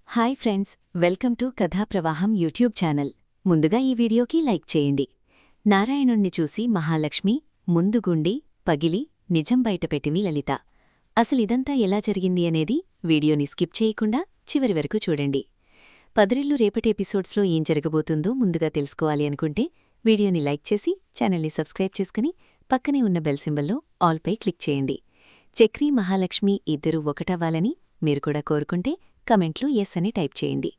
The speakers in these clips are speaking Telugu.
హాయ్ ఫ్రెండ్స్, వెల్కమ్ టు కథా ప్రవాహం యూట్యూబ్ ఛానల్. ముందుగా ఈ వీడియోకి లైక్ చేయండి. నారాయణుణ్ణి చూసి మహాలక్ష్మి ముందుగుండి పగిలి నిజం బయటపెట్టింది లలిత. అసలిదంతా ఎలా జరిగింది అనేది వీడియోని స్కిప్ చేయకుండా చివరి వరకు చూడండి. పదరిల్లు రేపటి ఎపిసోడ్స్లో ఏం జరగబోతుందో ముందుగా తెలుసుకోవాలి అనుకుంటే వీడియోని లైక్ చేసి ఛానల్ని సబ్స్క్రైబ్ చేసుకుని పక్కనే ఉన్న బెల్ సింబల్లో ఆల్పై క్లిక్ చేయండి. చక్రి మహాలక్ష్మి ఇద్దరూ ఒకటవ్వాలని మీరు కూడా కోరుకుంటే కమెంట్లు ఎస్ అని టైప్ చేయండి.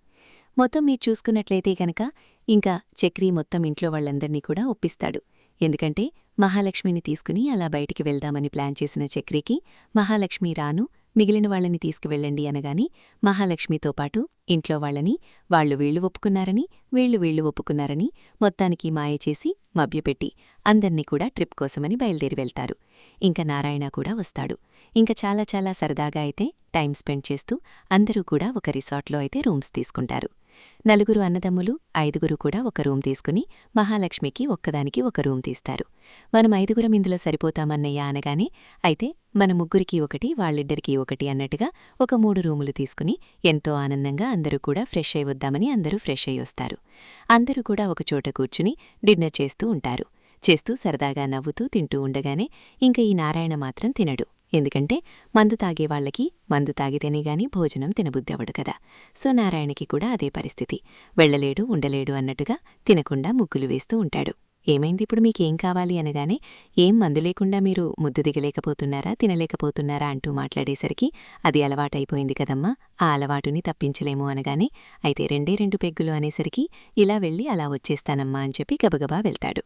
మొత్తం మీరు చూసుకున్నట్లయితే కనుక ఇంకా చక్రి మొత్తం ఇంట్లో వాళ్ళందర్నీ కూడా ఒప్పిస్తాడు. ఎందుకంటే మహాలక్ష్మిని తీసుకుని అలా బయటికి వెళ్దామని ప్లాన్ చేసిన చక్రికి మహాలక్ష్మి రాను, మిగిలిన వాళ్ళని తీసుకువెళ్ళండి అనగాని మహాలక్ష్మితో పాటు ఇంట్లో వాళ్ళని వాళ్ళు వీళ్లు ఒప్పుకున్నారని వీళ్లు ఒప్పుకున్నారని మొత్తానికి మాయ చేసి మభ్యపెట్టి అందర్నీ కూడా ట్రిప్ కోసమని బయలుదేరి వెళ్తారు. ఇంక నారాయణ కూడా వస్తాడు. ఇంక చాలా చాలా సరదాగా అయితే టైం స్పెండ్ చేస్తూ అందరూ కూడా ఒక రిసార్ట్లో అయితే రూమ్స్ తీసుకుంటారు. 4 అన్నదమ్ములు 5 కూడా ఒక రూమ్ తీసుకుని మహాలక్ష్మికి ఒక్కదానికి ఒక రూమ్ తీస్తారు. మనం 5 ఇందులో సరిపోతామన్నయ్యా అనగానే అయితే మన ముగ్గురికి ఒకటి వాళ్ళిద్దరికీ ఒకటి అన్నట్టుగా ఒక 3 రూములు తీసుకుని ఎంతో ఆనందంగా అందరూ కూడా ఫ్రెష్ అయి వద్దామని అందరూ ఫ్రెష్ అయి వస్తారు. అందరూ కూడా ఒకచోట కూర్చుని డిన్నర్ చేస్తూ ఉంటారు. చేస్తూ సరదాగా నవ్వుతూ తింటూ ఉండగానే ఇంక ఈ నారాయణ మాత్రం తినడు. ఎందుకంటే మందు తాగేవాళ్లకి మందు తాగితేనేగాని భోజనం తినబుద్దెవడు కదా. సో నారాయణకి కూడా అదే పరిస్థితి. వెళ్లలేడు ఉండలేడు అన్నట్టుగా తినకుండా ముగ్గులు వేస్తూ ఉంటాడు. ఏమైంది ఇప్పుడు మీకేం కావాలి అనగానే ఏం మందు లేకుండా మీరు ముద్దు దిగలేకపోతున్నారా తినలేకపోతున్నారా అంటూ మాట్లాడేసరికి అది అలవాటైపోయింది కదమ్మా, ఆ అలవాటుని తప్పించలేము అనగానే అయితే 2 పెగ్గులు అనేసరికి ఇలా వెళ్ళి అలా వచ్చేస్తానమ్మా అని చెప్పి గబగబా వెళ్తాడు.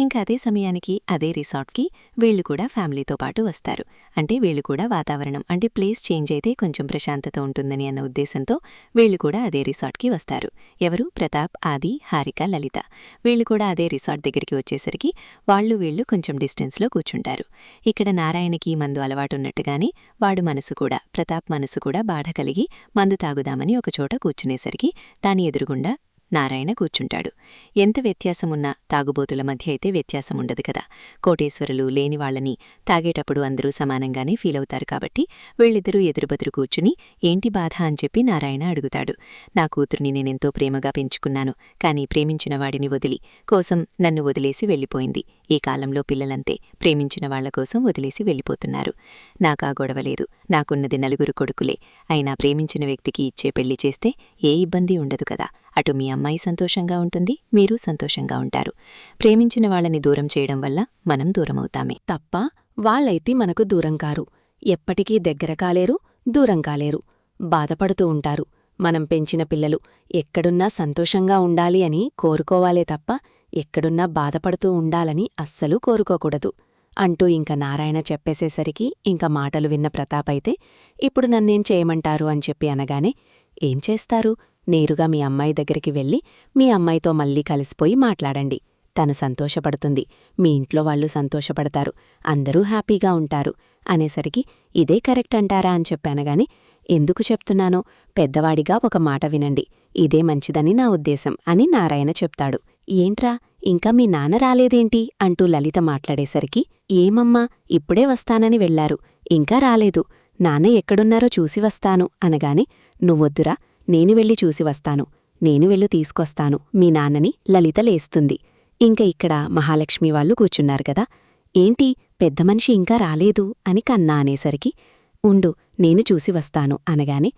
ఇంకా అదే సమయానికి అదే రిసార్ట్కి వీళ్లు కూడా ఫ్యామిలీతో పాటు వస్తారు. అంటే వీళ్లు కూడా వాతావరణం అంటే ప్లేస్ చేంజ్ అయితే కొంచెం ప్రశాంతత ఉంటుందని అన్న ఉద్దేశంతో వీళ్లు కూడా అదే రిసార్ట్కి వస్తారు. ఎవరు? ప్రతాప్, ఆది, హారిక, లలిత. వీళ్లు కూడా అదే రిసార్ట్ దగ్గరికి వచ్చేసరికి వీళ్ళు కొంచెం డిస్టెన్స్లో కూర్చుంటారు. ఇక్కడ నారాయణకి మందు అలవాటున్నట్టుగాని వాడు మనసు కూడా ప్రతాప్ మనసు కూడా బాధ కలిగి మందు తాగుదామని ఒకచోట కూర్చునేసరికి దాని ఎదురుగుండా నారాయణ కూర్చుంటాడు. ఎంత వ్యత్యాసమున్నా తాగుబోతుల మధ్య అయితే వ్యత్యాసముండదు కదా. కోటేశ్వరులు లేనివాళ్లని తాగేటప్పుడు అందరూ సమానంగానే ఫీలవుతారు కాబట్టి వీళ్ళిద్దరూ ఎదురుబదురు కూర్చుని ఏంటి బాధ అని చెప్పి నారాయణ అడుగుతాడు. నా కూతుర్ని నేనెంతో ప్రేమగా పెంచుకున్నాను, కానీ ప్రేమించిన వాడిని వదిలి కోసం నన్ను వదిలేసి వెళ్ళిపోయింది. ఈ కాలంలో పిల్లలంతే, ప్రేమించిన వాళ్ల కోసం వదిలేసి వెళ్ళిపోతున్నారు. నాకా గొడవలేదు, నాకున్నది 4 కొడుకులే. అయినా ప్రేమించిన వ్యక్తికి ఇచ్చే పెళ్లి చేస్తే ఏ ఇబ్బంది ఉండదు కదా. అటు మీ అమ్మాయి సంతోషంగా ఉంటుంది, మీరు సంతోషంగా ఉంటారు. ప్రేమించిన వాళ్ళని దూరం చేయడం వల్ల మనం దూరమవుతామే తప్ప వాళ్ళైతే మనకు దూరం కారు. ఎప్పటికీ దగ్గర కాలేరు, దూరం కాలేరు. బాధపడుతూ ఉంటారు. మనం పెంచిన పిల్లలు ఎక్కడున్నా సంతోషంగా ఉండాలి అని కోరుకోవాలే తప్ప ఎక్కడున్నా బాధపడుతూ ఉండాలని అస్సలు కోరుకోకూడదు అంటూ ఇంక నారాయణ చెప్పేసేసరికి ఇంక మాటలు విన్న ప్రతాపైతే ఇప్పుడు నన్నేం చేయమంటారు అని చెప్పి అనగానే ఏం చేస్తారు, నేరుగా మీ అమ్మాయి దగ్గరికి వెళ్ళి మీ అమ్మాయితో మళ్ళీ కలిసిపోయి మాట్లాడండి. తను సంతోషపడుతుంది, మీ ఇంట్లో వాళ్ళు సంతోషపడతారు, అందరూ హ్యాపీగా ఉంటారు అనేసరికి ఇదే కరెక్ట్ అంటారా అని చెప్పానగాని ఎందుకు చెప్తున్నానో పెద్దవాడిగా ఒక మాట వినండి, ఇదే మంచిదని నా ఉద్దేశం అని నారాయణ చెప్తాడు. ఏంట్రా ఇంకా మీ నాన్న రాలేదేంటి అంటూ లలిత మాట్లాడేసరికి ఏమమ్మా ఇప్పుడే వస్తానని వెళ్లారు, ఇంకా రాలేదు, నాన్న ఎక్కడున్నారో చూసి వస్తాను అనగాని నువ్వొద్దురా, నేను వెళ్ళి చూసి వస్తాను, నేను వెళ్ళి తీసుకొస్తాను మీ నాన్నని లలిత లేస్తుంది. ఇంక ఇక్కడ మహాలక్ష్మి వాళ్ళు కూర్చున్నారు కదా. ఏంటి పెద్ద మనిషి ఇంకా రాలేదు అని కన్నా అనేసరికి ఉండు నేను చూసి వస్తాను అనగానే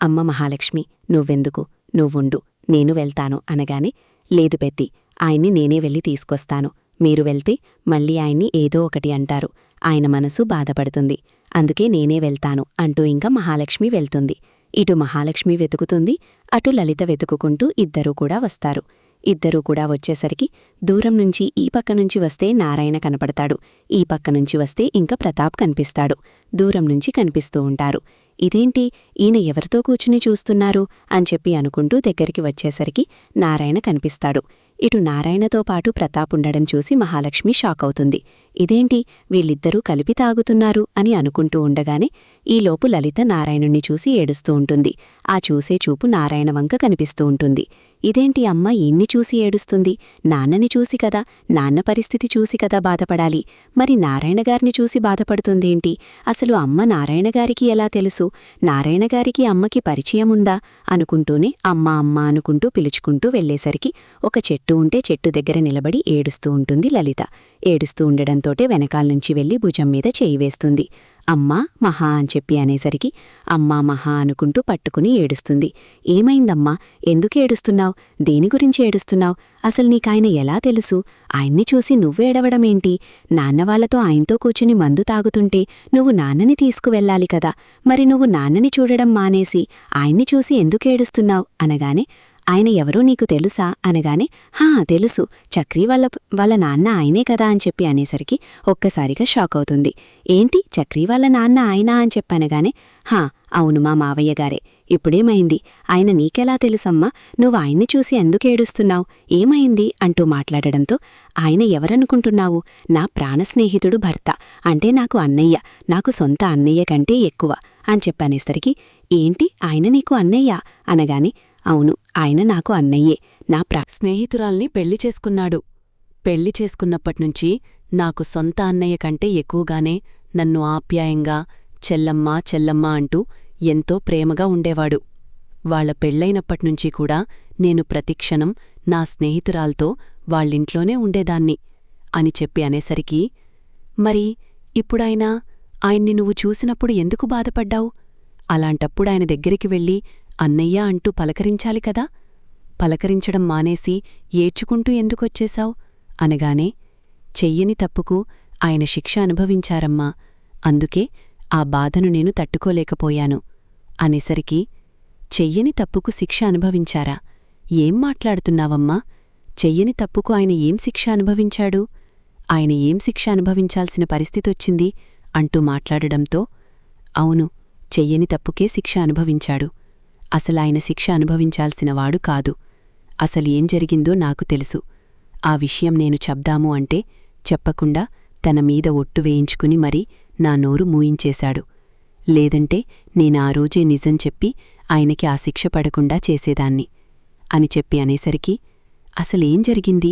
అమ్మ మహాలక్ష్మి నువ్వెందుకు, నువ్వుండు నేను వెళ్తాను అనగానే లేదు పెద్ది, ఆయన్ని నేనే వెళ్ళి తీసుకొస్తాను, మీరు వెళ్తే మళ్ళీ ఆయన్ని ఏదో ఒకటి అంటారు, ఆయన మనసు బాధపడుతుంది, అందుకే నేనే వెళ్తాను అంటూ ఇంకా మహాలక్ష్మి వెళ్తుంది. ఇటు మహాలక్ష్మి వెతుకుతుంది, అటు లలిత వెతుకుకుంటూ ఇద్దరూ కూడా వస్తారు. ఇద్దరూ కూడా వచ్చేసరికి దూరం నుంచి ఈ పక్క నుంచి వస్తే నారాయణ కనపడతాడు, ఈ పక్క నుంచి వస్తే ఇంక ప్రతాప్ కనిపిస్తాడు. దూరం నుంచి కనిపిస్తూ ఉంటారు. ఇదేంటి ఈయన ఎవరితో కూర్చుని చూస్తున్నారు అని చెప్పి అనుకుంటూ దగ్గరికి వచ్చేసరికి నారాయణ కనిపిస్తాడు. ఇటు నారాయణతో పాటు ప్రతాప్ ఉండడం చూసి మహాలక్ష్మి షాక్ అవుతుంది. ఇదేంటి వీళ్ళిద్దరూ కలిపి తాగుతున్నారు అని అనుకుంటూ ఉండగానే ఈలోపు లలిత నారాయణుణ్ణి చూసి ఏడుస్తూ ఉంటుంది. ఆ చూసే చూపు నారాయణ వంక కనిపిస్తూ ఉంటుంది. ఇదేంటి అమ్మ ఈన్ని చూసి ఏడుస్తుంది? నాన్నని చూసి కదా, నాన్న పరిస్థితి చూసి కదా బాధపడాలి. మరి నారాయణగారిని చూసి బాధపడుతుందేంటి? అసలు అమ్మ నారాయణగారికి ఎలా తెలుసు? నారాయణగారికి అమ్మకి పరిచయముందా? అనుకుంటూనే అమ్మ అమ్మ అనుకుంటూ పిలుచుకుంటూ వెళ్లేసరికి ఒక చెట్టు ఉంటే చెట్టు దగ్గర నిలబడి ఏడుస్తూ ఉంటుంది లలిత. ఏడుస్తూ ఉండడంతోటే వెనకాల్నుంచి వెళ్లి భుజం మీద చేయి వేస్తుంది. అమ్మా మహా అని చెప్పి అనేసరికి అమ్మా మహా అనుకుంటూ పట్టుకుని ఏడుస్తుంది. ఏమైందమ్మా? ఎందుకేడుస్తున్నావ్? దేని గురించి ఏడుస్తున్నావ్? అసలు నీకాయన ఎలా తెలుసు? ఆయన్ని చూసి నువ్వేడవడమేంటి? నాన్నవాళ్లతో ఆయనతో కూర్చుని మందు తాగుతుంటే నువ్వు నాన్నని తీసుకువెళ్ళాలి కదా. మరి నువ్వు నాన్నని చూడడం మానేసి ఆయన్ని చూసి ఎందుకేడుస్తున్నావ్ అనగానే ఆయన ఎవరో నీకు తెలుసా అనగానే హా తెలుసు, చక్రీ వాళ్ళ నాన్న ఆయనే కదా అని చెప్పి అనేసరికి ఒక్కసారిగా షాక్ అవుతుంది. ఏంటి చక్రీ వాళ్ళ నాన్న ఆయనా అని చెప్పనగానే హా అవును మా మావయ్యగారే. ఇప్పుడేమైంది? ఆయన నీకెలా తెలుసమ్మా? నువ్వు ఆయన్ని చూసి ఎందుకేడుస్తున్నావు? ఏమైంది అంటూ మాట్లాడడంతో ఆయన ఎవరనుకుంటున్నావు? నా ప్రాణస్నేహితుడు భర్త, అంటే నాకు అన్నయ్య, నాకు సొంత అన్నయ్య కంటే ఎక్కువ అని చెప్పనేసరికి ఏంటి ఆయన నీకు అన్నయ్య అనగానే అవును ఆయన నాకు అన్నయ్యే, నా స్నేహితురాల్ని పెళ్లి చేసుకున్నాడు. పెళ్లి చేసుకున్నప్పట్నుంచి నాకు సొంత అన్నయ్య కంటే ఎక్కువగానే నన్ను ఆప్యాయంగా చెల్లమ్మా చెల్లమ్మా అంటూ ఎంతో ప్రేమగా ఉండేవాడు. వాళ్ల పెళ్లైనప్పట్నుంచి కూడా నేను ప్రతిక్షణం నా స్నేహితురాల్తో వాళ్ళింట్లోనే ఉండేదాన్ని అని చెప్పి అనేసరికి మరి ఆయన్ని నువ్వు చూసినప్పుడు ఎందుకు బాధపడ్డావు? అలాంటప్పుడాయన దగ్గరికి వెళ్ళి అన్నయ్య అంటూ పలకరించాలి కదా. పలకరించడం మానేసి ఏడ్చుకుంటూ ఎందుకొచ్చేశావు అనగానే చెయ్యని తప్పుకు ఆయన శిక్ష అనుభవించారమ్మా, అందుకే ఆ బాధను నేను తట్టుకోలేకపోయాను అనేసరికి చెయ్యని తప్పుకు శిక్ష అనుభవించారా? ఏం మాట్లాడుతున్నావమ్మా? చెయ్యని తప్పుకు ఆయన ఏం శిక్ష అనుభవించాడు? ఆయన ఏం శిక్ష అనుభవించాల్సిన పరిస్థితొచ్చింది అంటూ మాట్లాడడంతో అవును చెయ్యని తప్పుకే శిక్ష అనుభవించాడు. అసలాయన శిక్ష అనుభవించాల్సినవాడు కాదు. అసలేం జరిగిందో నాకు తెలుసు. ఆ విషయం నేను చెప్దాము అంటే చెప్పకుండా తన మీద ఒట్టు వేయించుకుని మరీ నా నోరు మూయించేశాడు. లేదంటే నేనా రోజే నిజం చెప్పి ఆయనకి ఆ శిక్ష పడకుండా చేసేదాన్ని అని చెప్పి అనేసరికి అసలేం జరిగింది?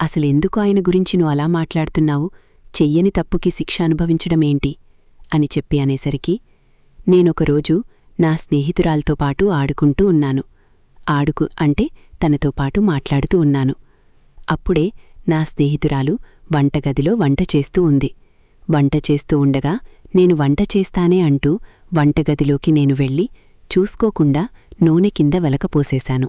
అసలెందుకు ఆయన గురించి నువ్వు అలా మాట్లాడుతున్నావు? చెయ్యని తప్పుకి శిక్ష అనుభవించడమేంటి అని చెప్పి అనేసరికి నేనొకరోజు నా స్నేహితురాల్తో పాటు ఆడుకుంటూ ఉన్నాను. అంటే తనతో పాటు మాట్లాడుతూ ఉన్నాను. అప్పుడే నా స్నేహితురాలు వంటగదిలో వంట చేస్తూ ఉంది. వంట చేస్తూ ఉండగా నేను వంట చేస్తానే అంటూ వంటగదిలోకి నేను వెళ్ళి చూసుకోకుండా నూనె కింద వెలకపోసేశాను.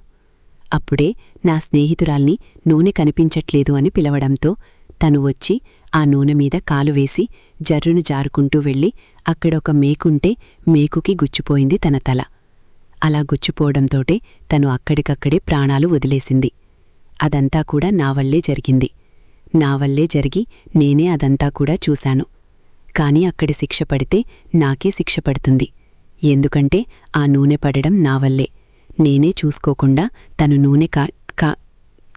అప్పుడే నా స్నేహితురాల్ని నూనె కనిపించట్లేదు అని పిలవడంతో తను వచ్చి ఆ నూనె మీద కాలు వేసి జర్రును జారుకుంటూ వెళ్ళి అక్కడొక మేకుంటే మేకుకి గుచ్చిపోయింది తన తల. అలా గుచ్చిపోవడంతోటే తను అక్కడికక్కడే ప్రాణాలు వదిలేసింది. అదంతా కూడా నా వల్లే జరిగింది. నా వల్లే జరిగి నేనే అదంతా కూడా చూశాను. కాని అక్కడి శిక్ష పడితే నాకే శిక్ష పడుతుంది. ఎందుకంటే ఆ నూనె పడడం నా వల్లే. నేనే చూసుకోకుండా తను నూనె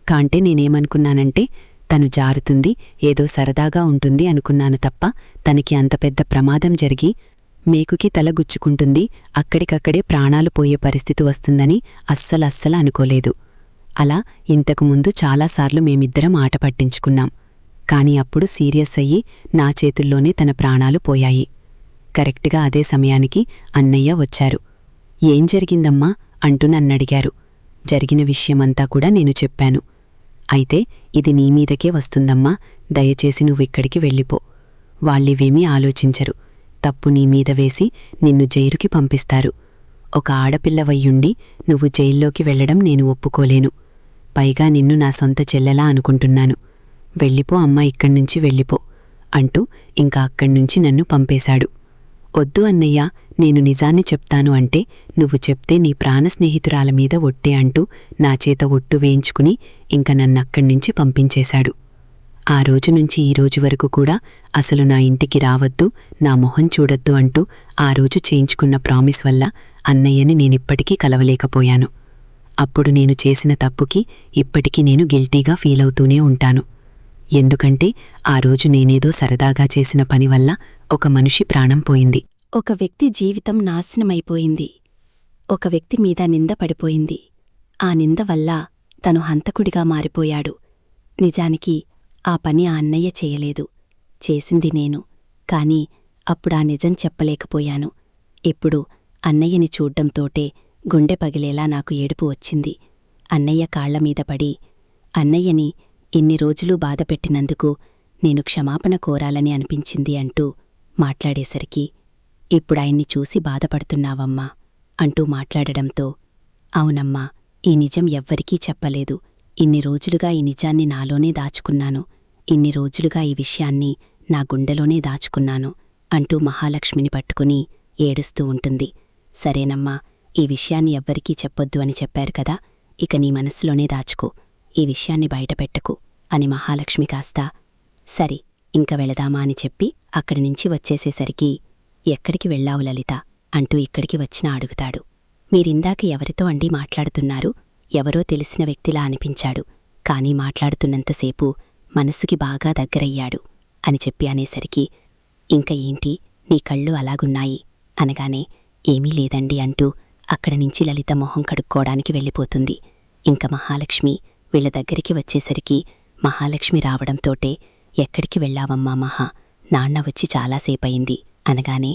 కాంటే నేనేమనుకున్నానంటే తను జారుతుంది, ఏదో సరదాగా ఉంటుంది అనుకున్నాను తప్ప తనకి అంత పెద్ద ప్రమాదం జరిగి మేకుకి తలగుచ్చుకుంటుంది, అక్కడికక్కడే ప్రాణాలు పోయే పరిస్థితి వస్తుందని అస్సలు అనుకోలేదు. అలా ఇంతకుముందు చాలాసార్లు మేమిద్దరం ఆట పట్టించుకున్నాం. కాని అప్పుడు సీరియస్ అయ్యి నా చేతుల్లోనే తన ప్రాణాలు పోయాయి. కరెక్ట్గా అదే సమయానికి అన్నయ్య వచ్చారు. ఏం జరిగిందమ్మా అంటూ నన్నడిగారు. జరిగిన విషయమంతా కూడా నేను చెప్పాను. అయితే ఇది నీమీదకే వస్తుందమ్మా, దయచేసి నువ్విక్కడికి వెళ్ళిపో. వాళ్ళివేమీ ఆలోచించరు. తప్పు నీమీద వేసి నిన్ను జైలుకి పంపిస్తారు. ఒక ఆడపిల్లవయ్యుండి నువ్వు జైల్లోకి వెళ్లడం నేను ఒప్పుకోలేను. పైగా నిన్ను నా సొంత చెల్లెలా అనుకుంటున్నాను. వెళ్ళిపో అమ్మా, ఇక్కడ్నుంచి వెళ్ళిపో అంటూ ఇంకా అక్కడ్నుంచి నన్ను పంపేశాడు. వద్దు అన్నయ్య, నేను నిజాన్ని చెప్తాను అంటే నువ్వు చెప్తే నీ ప్రాణస్నేహితురాల మీద ఒట్టే అంటూ నా చేత ఒట్టు వేయించుకుని ఇంక నన్నక్కడ్నుంచి పంపించేశాడు. ఆ రోజునుంచి ఈ రోజు వరకు కూడా అసలు నా ఇంటికి రావద్దు, నా మొహం చూడొద్దు అంటూ ఆ రోజు చేయించుకున్న ప్రామిస్ వల్ల అన్నయ్యని నేనిప్పటికీ కలవలేకపోయాను. అప్పుడు నేను చేసిన తప్పుకి ఇప్పటికీ నేను గిల్టీగా ఫీలవుతూనే ఉంటాను. ఎందుకంటే ఆ రోజు నేనేదో సరదాగా చేసిన పని వల్ల ఒక మనిషి ప్రాణం పోయింది. ఒక వ్యక్తి జీవితం నాశనమైపోయింది. ఒక వ్యక్తి మీద నింద పడిపోయింది. ఆ నింద వల్ల తను హంతకుడిగా మారిపోయాడు. నిజానికి ఆ పని ఆ అన్నయ్య చేయలేదు, చేసింది నేను. కాని అప్పుడా నిజం చెప్పలేకపోయాను. ఇప్పుడు అన్నయ్యని చూడ్డంతోటే గుండె పగిలేలా నాకు ఏడుపు వచ్చింది. అన్నయ్య కాళ్లమీద పడి, అన్నయ్యని ఇన్ని రోజులు బాధపెట్టినందుకు నేను క్షమాపణ కోరాలని అనిపించింది అంటూ మాట్లాడేసరికి, ఇప్పుడాయన్ని చూసి బాధపడుతున్నావమ్మా అంటూ మాట్లాడడంతో, అవునమ్మా, ఈ నిజం ఎవ్వరికీ చెప్పలేదు. ఇన్ని రోజులుగా ఈ నిజాన్ని నాలోనే దాచుకున్నాను. ఇన్ని రోజులుగా ఈ విషయాన్ని నా గుండెలోనే దాచుకున్నాను అంటూ మహాలక్ష్మిని పట్టుకుని ఏడుస్తూ ఉంటుంది. సరేనమ్మా, ఈ విషయాన్ని ఎవ్వరికీ చెప్పొద్దు అని చెప్పారు కదా, ఇక నీ మనసులోనే దాచుకో, ఈ విషయాన్ని బయటపెట్టకు అని మహాలక్ష్మి కాస్త, సరి ఇంక వెళదామా అని చెప్పి అక్కడినుంచి వచ్చేసేసరికి, ఎక్కడికి వెళ్ళావు లలిత అంటూ ఇక్కడికి వచ్చినా అడుగుతాడు. మీరిందాక ఎవరితో అండి మాట్లాడుతున్నారు? ఎవరో తెలిసిన వ్యక్తిలా అనిపించాడు, కానీ మాట్లాడుతున్నంతసేపు మనసుకి బాగా దగ్గరయ్యాడు అని చెప్పి అనేసరికి, ఇంక ఏంటి నీ కళ్ళు అలాగున్నాయి అనగానే, ఏమీ లేదండి అంటూ అక్కడనుంచి లలిత మొహం కడుక్కోడానికి వెళ్ళిపోతుంది. ఇంక మహాలక్ష్మి వీళ్ల దగ్గరికి వచ్చేసరికి, మహాలక్ష్మి రావడంతోటే, ఎక్కడికి వెళ్ళావమ్మా మహా, నాన్న వచ్చి చాలాసేపయింది అనగానే,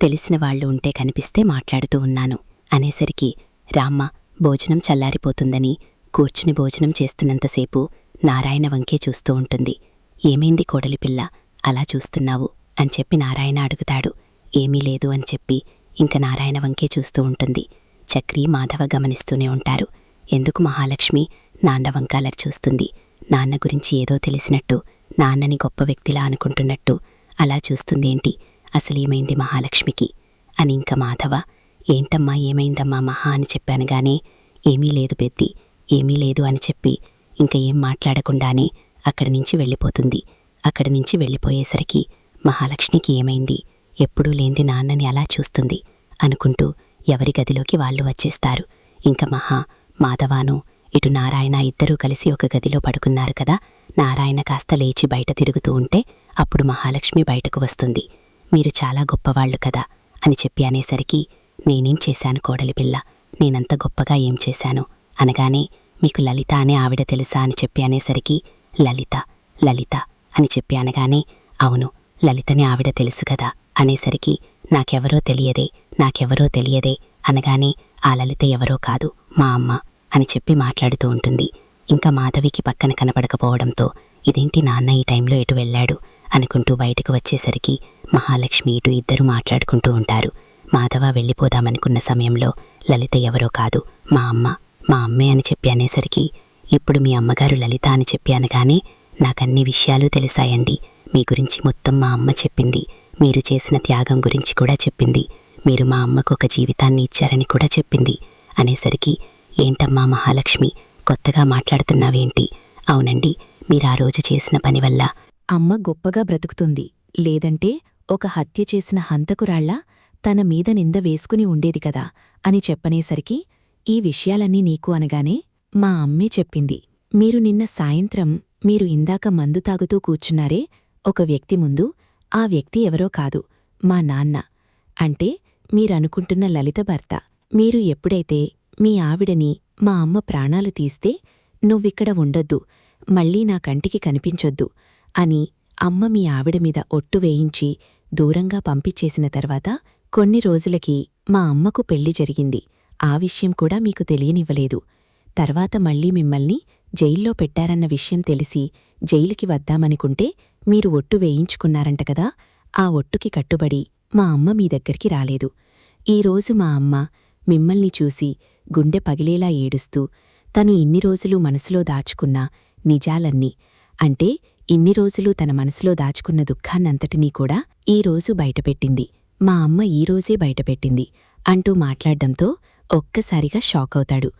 తెలిసిన వాళ్ళు ఉంటే కనిపిస్తే మాట్లాడుతూ ఉన్నాను అనేసరికి, రామ్మ, భోజనం చల్లారిపోతుందని కూర్చుని భోజనం చేస్తున్నంతసేపు నారాయణ వంకే చూస్తూ ఉంటుంది. ఏమైంది కోడలిపిల్ల, అలా చూస్తున్నావు అని చెప్పి నారాయణ అడుగుతాడు. ఏమీ లేదు అని చెప్పి ఇంక నారాయణ వంకే చూస్తూ ఉంటుంది. చక్రి, మాధవ గమనిస్తూనే ఉంటారు. ఎందుకు మహాలక్ష్మి నాన్న వంకాలర్ చూస్తుంది? నాన్న గురించి ఏదో తెలిసినట్టు, నాన్నని గొప్ప వ్యక్తిలా అనుకుంటున్నట్టు అలా చూస్తుందేంటి? అసలేమైంది మహాలక్ష్మికి అని ఇంక మాధవ, ఏంటమ్మా ఏమైందమ్మా మహా అని చెప్పానుగానే, ఏమీ లేదు బెద్ది, ఏమీ లేదు అని చెప్పి ఇంక ఏం మాట్లాడకుండానే అక్కడినుంచి వెళ్ళిపోతుంది. అక్కడినుంచి వెళ్ళిపోయేసరికి మహాలక్ష్మికి ఏమైంది, ఎప్పుడూ లేంది నాన్నని అలా చూస్తుంది అనుకుంటూ ఎవరి గదిలోకి వాళ్ళు వచ్చేస్తారు. ఇంక మహా, మాధవాను ఇటు నారాయణ ఇద్దరూ కలిసి ఒక గదిలో పడుకున్నారు కదా. నారాయణ కాస్త లేచి బయట తిరుగుతూ ఉంటే అప్పుడు మహాలక్ష్మి బయటకు వస్తుంది. మీరు చాలా గొప్పవాళ్లు కదా అని చెప్పి అనేసరికి, నేనేం చేశాను కోడలిపిల్ల, నేనంత గొప్పగా ఏం చేశాను అనగానే, మీకు లలిత అనే ఆవిడ తెలుసా అని చెప్పి అనేసరికి, లలిత లలిత అని చెప్పి అనగానే, అవును లలితని ఆవిడ తెలుసు కదా అనేసరికి, నాకెవరో తెలియదే అనగానే, ఆ లలిత ఎవరో కాదు మా అమ్మ అని చెప్పి మాట్లాడుతూ ఉంటుంది. ఇంకా మాధవికి పక్కన కనపడకపోవడంతో, ఇదేంటి నాన్న ఈ టైంలో ఎటు వెళ్ళాడు అనుకుంటూ బయటకు వచ్చేసరికి మహాలక్ష్మి ఇటు ఇద్దరు మాట్లాడుకుంటూ ఉంటారు. మాధవ వెళ్ళిపోదామనుకున్న సమయంలో, లలిత ఎవరో కాదు మా అమ్మే అని చెప్పి అనేసరికి, ఇప్పుడు మీ అమ్మగారు లలిత అని చెప్పి అనగానే, నాకన్ని విషయాలు తెలిసాయండి. మీ గురించి మొత్తం మా అమ్మ చెప్పింది. మీరు చేసిన త్యాగం గురించి కూడా చెప్పింది. మీరు మా అమ్మకు ఒక జీవితాన్ని ఇచ్చారని కూడా చెప్పింది అనేసరికి, ఏంటమ్మా మహాలక్ష్మి కొత్తగా మాట్లాడుతున్నావేంటి? అవునండి, మీరా రోజు చేసిన పని వల్ల అమ్మ గొప్పగా బ్రతుకుతుంది, లేదంటే ఒక హత్య చేసిన హంతకురాళ్లా తన మీద నింద వేసుకుని ఉండేది కదా అని చెప్పనేసరికి, ఈ విషయాలన్నీ నీకు అనగానే, మా అమ్మే చెప్పింది. మీరు నిన్న సాయంత్రం మీరు ఇందాక మందు తాగుతూ కూర్చున్నారే ఒక వ్యక్తి ముందు, ఆ వ్యక్తి ఎవరో కాదు మా నాన్న, అంటే మీరనుకుంటున్న లలిత భర్త. మీరు ఎప్పుడైతే మీ ఆవిడని మా అమ్మ ప్రాణాలు తీస్తే, నువ్విక్కడ ఉండొద్దు, మళ్ళీ నా కంటికి కనిపించొద్దు అని అమ్మ మీ ఆవిడ మీద ఒట్టు వేయించి దూరంగా పంపించేసిన తర్వాత కొన్ని రోజులకి మా అమ్మకు పెళ్లి జరిగింది. ఆ విషయం కూడా మీకు తెలియనివ్వలేదు. తర్వాత మళ్ళీ మిమ్మల్ని జైల్లో పెట్టారన్న విషయం తెలిసి జైలుకి వద్దామనుకుంటే మీరు ఒట్టు వేయించుకున్నారంట కదా. ఆ ఒట్టుకి కట్టుబడి మా అమ్మ మీ దగ్గరికి రాలేదు. ఈరోజు మా అమ్మ మిమ్మల్ని చూసి గుండె పగిలేలా ఏడుస్తూ, తను ఇన్ని రోజులు మనసులో దాచుకున్న నిజాలన్నీ, అంటే ఇన్ని రోజులు తన మనసులో దాచుకున్న దుఃఖాన్నంతటినీ కూడా ఈరోజు బయటపెట్టింది. మా అమ్మ ఈరోజే బయటపెట్టింది అంటూ మాట్లాడ్డంతో ఒక్కసారిగా షాకవుతాడు.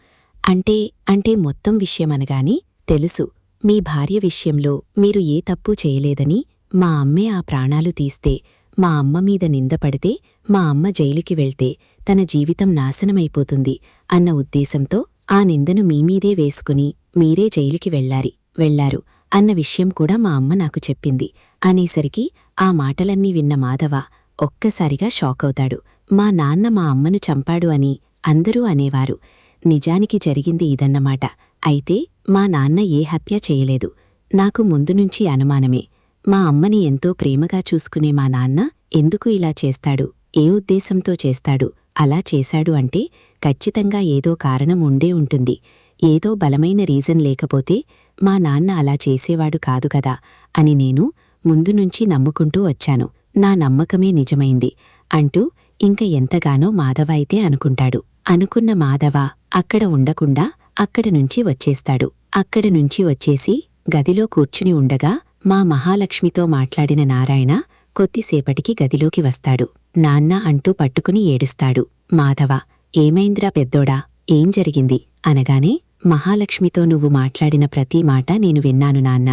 అంటే మొత్తం విషయమనగాని, తెలుసు మీ భార్య విషయంలో మీరు ఏ తప్పూ చేయలేదని, మా అమ్మే ఆ ప్రాణాలు తీస్తే, మా అమ్మ మీద నిందపడితే, మా అమ్మ జైలుకి వెళ్తే తన జీవితం నాశనమైపోతుంది అన్న ఉద్దేశంతో ఆ నిందను మీమీదే వేసుకుని మీరే జైలుకి వెళ్లారు. అన్న విషయం కూడా మా అమ్మ నాకు చెప్పింది అనేసరికి ఆ మాటలన్నీ విన్న మాధవ ఒక్కసారిగా షాకవుతాడు. మా నాన్న మా అమ్మను చంపాడు అని అందరూ అనేవారు. నిజానికి జరిగింది ఇదన్నమాట. అయితే మా నాన్న ఏ హత్య చేయలేదు. నాకు ముందునుంచి అనుమానమే. మా అమ్మని ఎంతో ప్రేమగా చూసుకునే మా నాన్న ఎందుకు ఇలా చేస్తాడు, ఏ ఉద్దేశంతో చేస్తాడు, అలా చేశాడు అంటే ఖచ్చితంగా ఏదో కారణం ఉండే ఉంటుంది. ఏదో బలమైన రీజన్ లేకపోతే మా నాన్న అలా చేసేవాడు కాదు కదా అని నేను ముందునుంచి నమ్ముకుంటూ వచ్చాను. నా నమ్మకమే నిజమైంది అంటూ ఇంక ఎంతగానో మాధవ అయితే అనుకుంటాడు. అనుకున్న మాధవ అక్కడ ఉండకుండా అక్కడనుంచి వచ్చేస్తాడు. అక్కడనుంచి వచ్చేసి గదిలో కూర్చుని ఉండగా మా మహాలక్ష్మితో మాట్లాడిన నారాయణ కొద్దిసేపటికి గదిలోకి వస్తాడు. నాన్న అంటూ పట్టుకుని ఏడుస్తాడు. మాధవ, ఏమైందిరా పెద్దోడా, ఏం జరిగింది అనగానే, మహాలక్ష్మితో నువ్వు మాట్లాడిన ప్రతి మాట నేను విన్నాను నాన్న.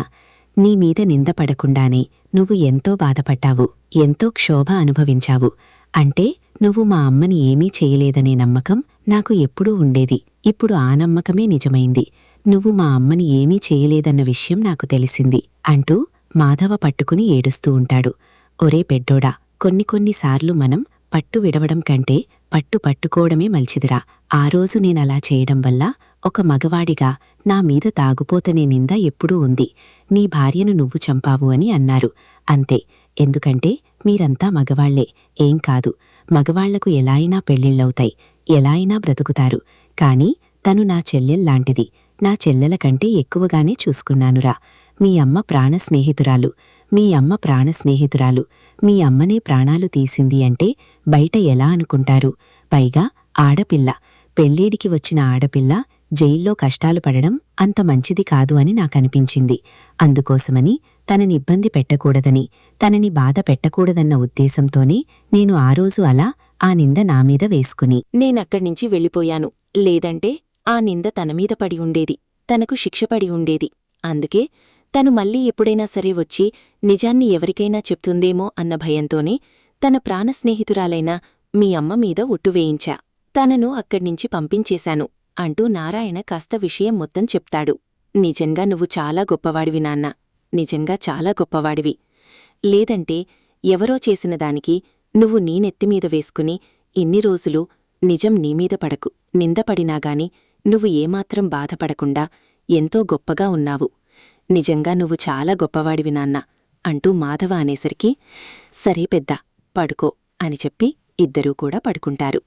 నీమీద నిందపడకుండానే నువ్వు ఎంతో బాధపడ్డావు, ఎంతో క్షోభ అనుభవించావు. అంటే నువ్వు మా అమ్మని ఏమీ చేయలేదనే నమ్మకం నాకు ఎప్పుడూ ఉండేది. ఇప్పుడు ఆ నమ్మకమే నిజమైంది. నువ్వు మా అమ్మని ఏమీ చేయలేదన్న విషయం నాకు తెలిసింది అంటూ మాధవ పట్టుకుని ఏడుస్తూ ఉంటాడు. ఒరే పెద్దోడా, కొన్నిసార్లు మనం పట్టు విడవడం కంటే పట్టు పట్టుకోవడమే మంచిదిరా. ఆ రోజు నేనలా చేయడం వల్ల ఒక మగవాడిగా నా మీద తాగుపోతనే నింద ఎప్పుడూ ఉంది. నీ భార్యను నువ్వు చంపావు అని అన్నారు. అంతే. ఎందుకంటే మీరంతా మగవాళ్లే, ఏం కాదు. మగవాళ్లకు ఎలా అయినా పెళ్ళిళ్ళవుతాయి, ఎలా అయినా బ్రతుకుతారు. కాని తను నా చెల్లెల్లాంటిది. నా చెల్లెల కంటే ఎక్కువగానే చూసుకున్నానురా. మీ అమ్మ ప్రాణస్నేహితురాలు, మీ అమ్మ ప్రాణస్నేహితురాలు. మీ అమ్మనే ప్రాణాలు తీసింది అంటే బయట ఎలా అనుకుంటారు? పైగా ఆడపిల్ల, పెళ్ళీడికి వచ్చిన ఆడపిల్ల జైల్లో కష్టాలు పడడం అంత మంచిది కాదు అని నాకనిపించింది. అందుకోసమని తనని ఇబ్బంది పెట్టకూడదని, తనని బాధ పెట్టకూడదన్న ఉద్దేశంతోనే నేను ఆ రోజు అలా ఆ నింద నామీద వేసుకుని నేనక్కడ్నించి వెళ్ళిపోయాను. లేదంటే ఆ నింద తనమీద పడి ఉండేది, తనకు శిక్ష పడి ఉండేది. అందుకే తను మళ్ళీ ఎప్పుడైనా సరే వచ్చి నిజాన్ని ఎవరికైనా చెప్తుందేమో అన్న భయంతోనే తన ప్రాణస్నేహితురాలైన మీ అమ్మ మీద ఒట్టు వేయించా. తనను అక్కడ్నించి పంపించేశాను అంటూ నారాయణ కాస్త విషయం మొత్తం చెప్తాడు. నిజంగా నువ్వు చాలా గొప్పవాడివి నాన్నా, నిజంగా చాలా గొప్పవాడివి. లేదంటే ఎవరో చేసిన దానికి నువ్వు నీ నెత్తిమీద వేసుకుని ఇన్ని రోజులు నిజం నీమీద పడకు, నిందపడినాగాని నువ్వు ఏమాత్రం బాధపడకుండా ఎంతో గొప్పగా ఉన్నావు. నిజంగా నువ్వు చాలా గొప్పవాడివి నాన్నా అంటూ మాధవ అనేసరికి, సరే పెద్ద, పడుకో అని చెప్పి ఇద్దరూ కూడా పడుకుంటారు.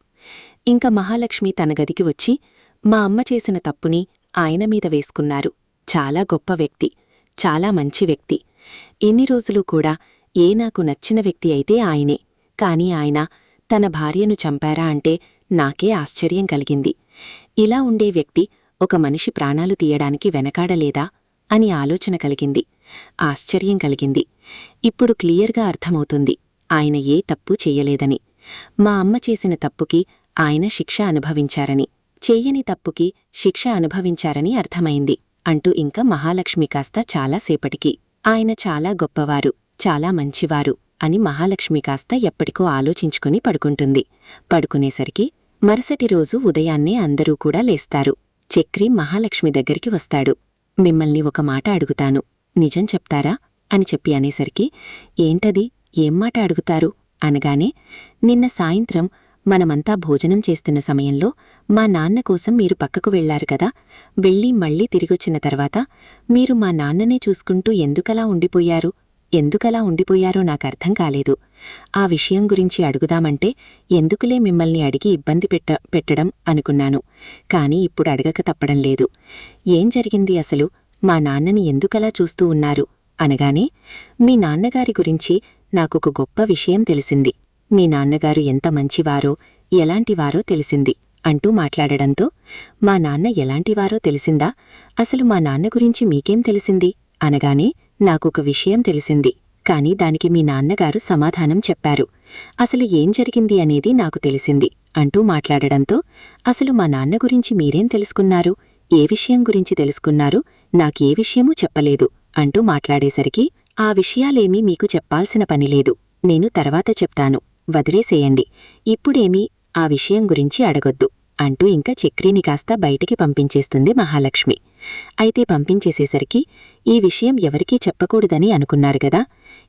ఇంక మహాలక్ష్మి తన గదికి వచ్చి మా అమ్మ చేసిన తప్పుని ఆయన మీద వేసుకున్నారు. చాలా గొప్ప వ్యక్తి, చాలా మంచి వ్యక్తి. ఎన్ని రోజులు కూడా నాకు నచ్చిన వ్యక్తి అయితే ఆయనే. కాని ఆయన తన భార్యను చంపారా అంటే నాకే ఆశ్చర్యం కలిగింది. ఇలా ఉండే వ్యక్తి ఒక మనిషి ప్రాణాలు తీయడానికి వెనకాడలేదా అని ఆలోచన కలిగింది. ఆశ్చర్యం కలిగింది. ఇప్పుడు క్లియర్గా అర్థమవుతుంది ఆయన ఏ తప్పు చెయ్యలేదని. మా అమ్మ చేసిన తప్పుకి ఆయన శిక్ష అనుభవించారని, చెయ్యని తప్పుకి శిక్ష అనుభవించారని అర్థమైంది అంటూ ఇంకా మహాలక్ష్మి కాస్త చాలాసేపటికి ఆయన చాలా గొప్పవారు, చాలా మంచివారు అని మహాలక్ష్మి కాస్త ఎప్పటికో ఆలోచించుకుని పడుకుంటుంది. పడుకునేసరికి మరుసటి రోజు ఉదయాన్నే అందరూ కూడా లేస్తారు. చక్రి మహాలక్ష్మి దగ్గరికి వస్తాడు. మిమ్మల్ని ఒక మాట అడుగుతాను, నిజం చెప్తారా అని చెప్పి అనేసరికి, ఏంటది, ఏం మాట అడుగుతారు అనగానే, నిన్న సాయంత్రం మనమంతా భోజనం చేస్తున్న సమయంలో మా నాన్న కోసం మీరు పక్కకు వెళ్లారు కదా, వెళ్ళి మళ్లీ తిరిగొచ్చిన తర్వాత మీరు మా నాన్ననే చూసుకుంటూ ఎందుకలా ఉండిపోయారో నాకర్థం కాలేదు. ఆ విషయం గురించి అడుగుదామంటే ఎందుకులే మిమ్మల్ని అడిగి ఇబ్బంది పెట్టడం అనుకున్నాను. కాని ఇప్పుడు అడగక తప్పడం లేదు. ఏం జరిగింది అసలు, మా నాన్నని ఎందుకలా చూస్తూ ఉన్నారు అనగానే, మీ నాన్నగారి గురించి నాకొక గొప్ప విషయం తెలిసింది. మీ నాన్నగారు ఎంత మంచివారో, ఎలాంటివారో తెలిసింది అంటూ మాట్లాడడంతో, మా నాన్న ఎలాంటివారో తెలిసిందా, అసలు మా నాన్న గురించి మీకేం తెలిసింది అనగానే, నాకొక విషయం తెలిసింది, కాని దానికి మీ నాన్నగారు సమాధానం చెప్పారు. అసలు ఏం జరిగింది అనేది నాకు తెలిసింది అంటూ మాట్లాడడంతో, అసలు మా నాన్న గురించి మీరేం తెలుసుకున్నారు, ఏ విషయం గురించి తెలుసుకున్నారు, నాకే విషయమూ చెప్పలేదు అంటూ మాట్లాడేసరికి, ఆ విషయాలేమీ మీకు చెప్పాల్సిన పనిలేదు, నేను తర్వాత చెప్తాను, వదిలేసేయండి, ఇప్పుడేమీ ఆ విషయం గురించి అడగొద్దు అంటూ ఇంకా చక్రిని కాస్త బయటికి పంపించేస్తుంది మహాలక్ష్మి. అయితే పంపించేసేసరికి ఈ విషయం ఎవరికీ చెప్పకూడదని అనుకున్నారు గదా,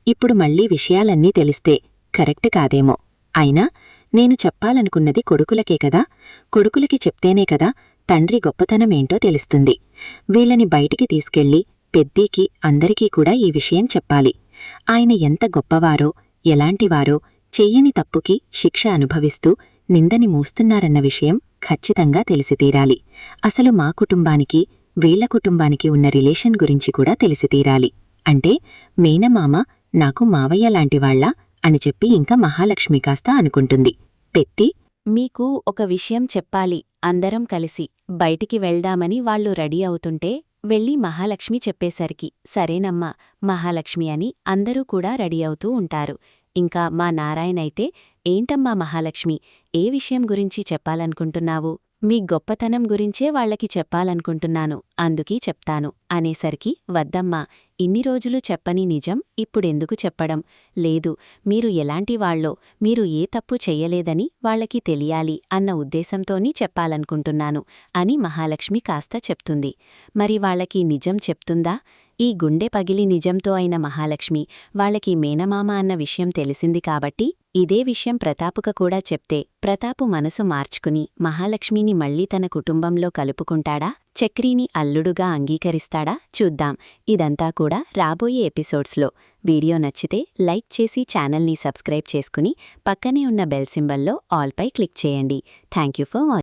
ఇప్పుడు మళ్ళీ విషయాలన్నీ తెలిస్తే కరెక్ట్ కాదేమో. అయినా నేను చెప్పాలనుకున్నది కొడుకులకే కదా, కొడుకులకి చెప్తేనే కదా తండ్రి గొప్పతనమేంటో తెలుస్తుంది. వీళ్ళని బయటికి తీసుకెళ్ళి పెద్దీకి అందరికీ కూడా ఈ విషయం చెప్పాలి. ఆయన ఎంత గొప్పవారో, ఎలాంటివారో, చెయ్యని తప్పుకి శిక్ష అనుభవిస్తూ నిందని మూస్తున్నారన్న విషయం ఖచ్చితంగా తెలిసితీరాలి. అసలు మా కుటుంబానికి వీళ్ల కుటుంబానికి ఉన్న రిలేషన్ గురించి కూడా తెలిసితీరాలి. అంటే మేనమామ నాకు మావయ్య లాంటివాళ్లా అని చెప్పి ఇంకా మహాలక్ష్మి కాస్త అనుకుంటుంది. పెత్తి, మీకు ఒక విషయం చెప్పాలి. అందరం కలిసి బయటికి వెళ్దామని వాళ్ళు రెడీ అవుతుంటే వెళ్ళి మహాలక్ష్మి చెప్పేసరికి సరేనమ్మా మహాలక్ష్మి అని అందరూ కూడా రెడీ అవుతూ ఉంటారు. ఇంకా మా నారాయణైతే ఏంటమ్మా మహాలక్ష్మి, ఏ విషయం గురించి చెప్పాలనుకుంటున్నావు? మీ గొప్పతనం గురించే వాళ్లకి చెప్పాలనుకుంటున్నాను, అందుకీ చెప్తాను అనేసరికి వద్దమ్మా, ఇన్ని రోజులు చెప్పని నిజం ఇప్పుడెందుకు చెప్పడం? లేదు, మీరు ఎలాంటివాళ్ళో, మీరు ఏ తప్పు చెయ్యలేదని వాళ్లకి తెలియాలి అన్న ఉద్దేశంతోని చెప్పాలనుకుంటున్నాను అని మహాలక్ష్మి కాస్త చెప్తుంది. మరి వాళ్లకి నిజం చెప్తుందా? ఈ గుండె పగిలి నిజంతో అయిన మహాలక్ష్మి వాళ్లకి మేనమామ అన్న విషయం తెలిసింది కాబట్టి ఇదే విషయం ప్రతాపుక కూడా చెప్తే ప్రతాపు మనసు మార్చుకుని మహాలక్ష్మిని మళ్లీ తన కుటుంబంలో కలుపుకుంటాడా? చక్రీని అల్లుడుగా అంగీకరిస్తాడా? చూద్దాం. ఇదంతా కూడా రాబోయే ఎపిసోడ్స్లో. వీడియో నచ్చితే లైక్ చేసి ఛానల్ని సబ్స్క్రైబ్ చేసుకుని పక్కనే ఉన్న బెల్ సింబల్లో ఆల్పై క్లిక్ చేయండి. Thank you for watching.